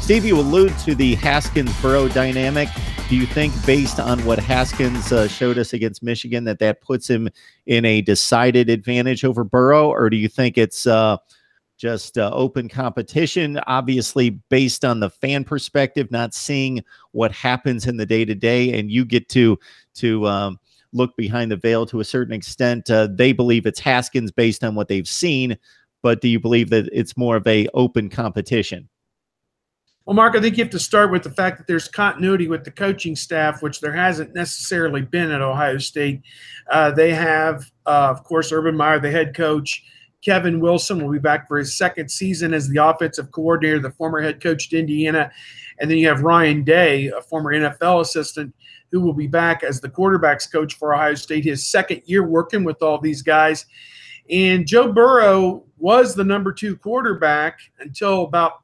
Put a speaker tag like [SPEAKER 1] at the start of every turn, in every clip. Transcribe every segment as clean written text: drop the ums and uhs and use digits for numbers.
[SPEAKER 1] Steve, you allude to the Haskins-Burrow dynamic. Do you think, based on what Haskins showed us against Michigan, that puts him in a decided advantage over Burrow, or do you think it's just open competition? Obviously, based on the fan perspective, not seeing what happens in the day-to-day, and you get to look behind the veil to a certain extent. They believe it's Haskins based on what they've seen, but do you believe that it's more of a open competition?
[SPEAKER 2] Well, Mark, I think you have to start with the fact that there's continuity with the coaching staff, which there hasn't necessarily been at Ohio State. They have, of course, Urban Meyer, the head coach. Kevin Wilson will be back for his second season as the offensive coordinator, the former head coach at Indiana. And then you have Ryan Day, a former NFL assistant, who will be back as the quarterbacks coach for Ohio State, his second year working with all these guys. And Joe Burrow was the number 2 quarterback until about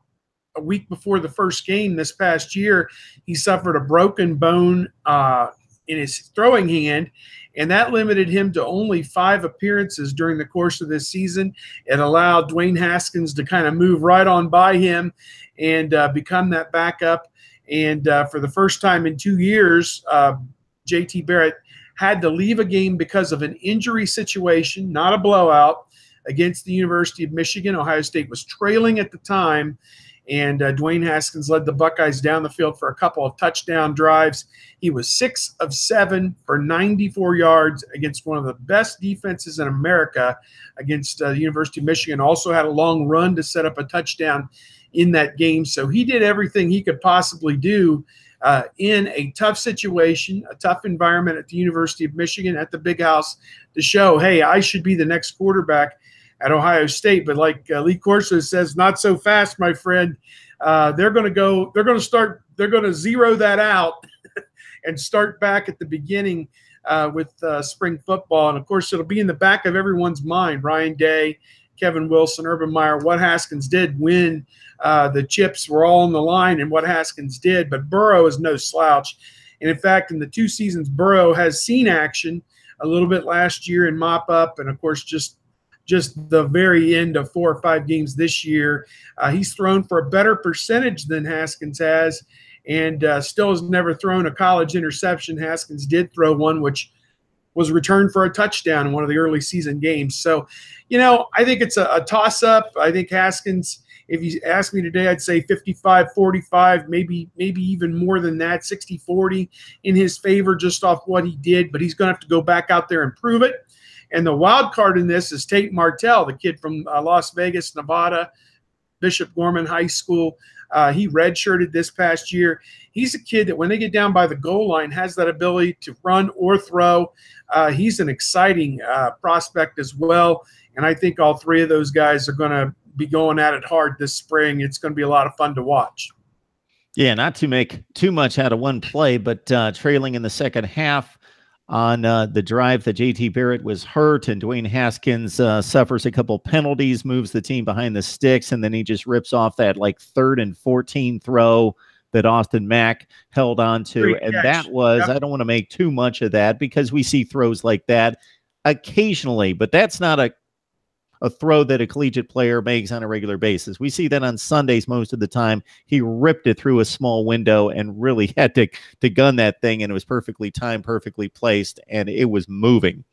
[SPEAKER 2] a week before the first game this past year. He suffered a broken bone in his throwing hand, and that limited him to only 5 appearances during the course of this season. It allowed Dwayne Haskins to kind of move right on by him and become that backup. And for the first time in 2 years, JT Barrett had to leave a game because of an injury situation, not a blowout, against the University of Michigan. Ohio State was trailing at the time, and Dwayne Haskins led the Buckeyes down the field for a couple of touchdown drives. He was 6 of 7 for 94 yards against one of the best defenses in America against the University of Michigan. Also had a long run to set up a touchdown in that game. So he did everything he could possibly do in a tough situation, a tough environment at the University of Michigan at the Big House to show, hey, I should be the next quarterback at Ohio State. But like Lee Corso says, not so fast, my friend. They're going to zero that out and start back at the beginning with spring football. And of course, it'll be in the back of everyone's mind. Ryan Day, Kevin Wilson, Urban Meyer, what Haskins did when the chips were all on the line and what Haskins did. But Burrow is no slouch. And in fact, in the 2 seasons, Burrow has seen action a little bit last year in mop-up, and of course just the very end of 4 or 5 games this year. He's thrown for a better percentage than Haskins has, and still has never thrown a college interception. Haskins did throw one, which was returned for a touchdown in one of the early season games. So, I think it's a toss-up. I think Haskins, if you ask me today, I'd say 55-45, maybe even more than that, 60-40 in his favor just off what he did. But he's going to have to go back out there and prove it. And the wild card in this is Tate Martell, the kid from Las Vegas, Nevada, Bishop Gorman High School. He redshirted this past year. He's a kid that when they get down by the goal line has that ability to run or throw. He's an exciting prospect as well. And I think all 3 of those guys are going to be going at it hard this spring. It's going to be a lot of fun to watch.
[SPEAKER 1] Yeah, not to make too much out of one play, but trailing in the second half on the drive that JT Barrett was hurt and Dwayne Haskins suffers a couple penalties, moves the team behind the sticks, and then he just rips off that 3rd and 14 throw that Austin Mack held on to.
[SPEAKER 2] Great
[SPEAKER 1] and
[SPEAKER 2] catch.
[SPEAKER 1] That was,
[SPEAKER 2] Yep.
[SPEAKER 1] I don't want to make too much of that because we see throws like that occasionally, but that's not a throw that a collegiate player makes on a regular basis. We see that on Sundays most of the time. He ripped it through a small window and really had to gun that thing, and it was perfectly timed, perfectly placed, and it was moving.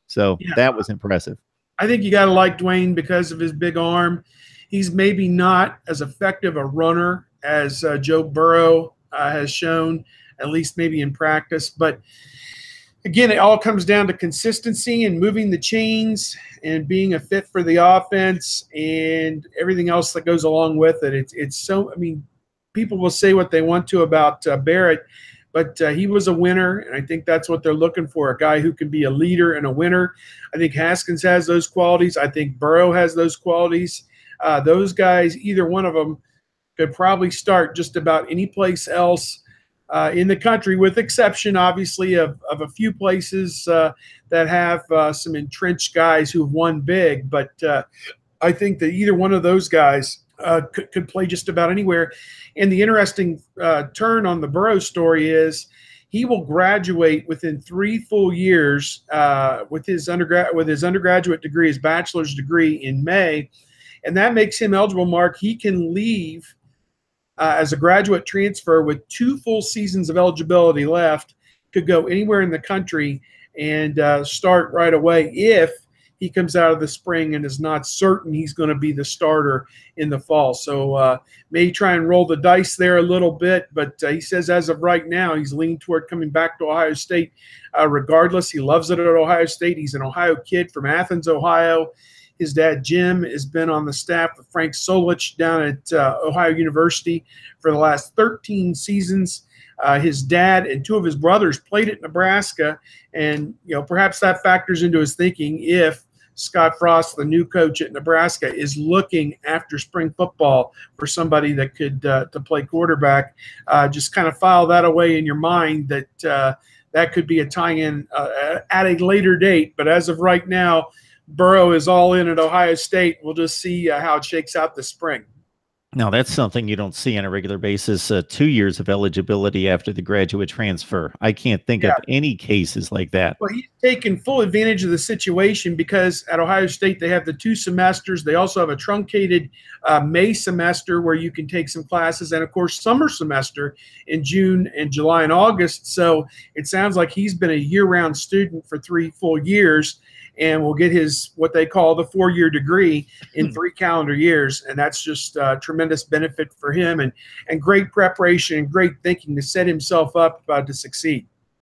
[SPEAKER 1] So that was impressive.
[SPEAKER 2] I think you got to like Dwayne because of his big arm. He's maybe not as effective a runner as Joe Burrow has shown, at least maybe in practice. But again, it all comes down to consistency and moving the chains and being a fit for the offense and everything else that goes along with it. It's so, people will say what they want to about Barrett, but he was a winner, and I think that's what they're looking for, a guy who can be a leader and a winner. I think Haskins has those qualities. I think Burrow has those qualities. Those guys, either one of them, could probably start just about any place else in the country, with exception, obviously, of a few places that have some entrenched guys who've won big. But I think that either one of those guys could play just about anywhere. And the interesting turn on the Burrow story is he will graduate within 3 full years with his undergraduate degree, his bachelor's degree, in May. And that makes him eligible, Mark. He can leave as a graduate transfer with 2 full seasons of eligibility left, could go anywhere in the country and start right away if he comes out of the spring and is not certain he's going to be the starter in the fall. So may try and roll the dice there a little bit, but he says as of right now, he's leaning toward coming back to Ohio State regardless. He loves it at Ohio State. He's an Ohio kid from Athens, Ohio. His dad, Jim, has been on the staff with Frank Solich down at Ohio University for the last 13 seasons. His dad and 2 of his brothers played at Nebraska, and perhaps that factors into his thinking if Scott Frost, the new coach at Nebraska, is looking after spring football for somebody that could to play quarterback. Just kind of file that away in your mind that that could be a tie-in at a later date. But as of right now, Burrow is all in at Ohio State. We'll just see how it shakes out this spring.
[SPEAKER 1] Now, that's something you don't see on a regular basis, 2 years of eligibility after the graduate transfer. I can't think of any cases like that.
[SPEAKER 2] Well, he's taken full advantage of the situation because at Ohio State they have the 2 semesters. They also have a truncated May semester where you can take some classes, and, of course, summer semester in June and July and August. So it sounds like he's been a year-round student for 3 full years, and will get his what they call the 4-year degree in 3 calendar years. And that's just tremendous benefit for him and great preparation and great thinking to set himself up to succeed.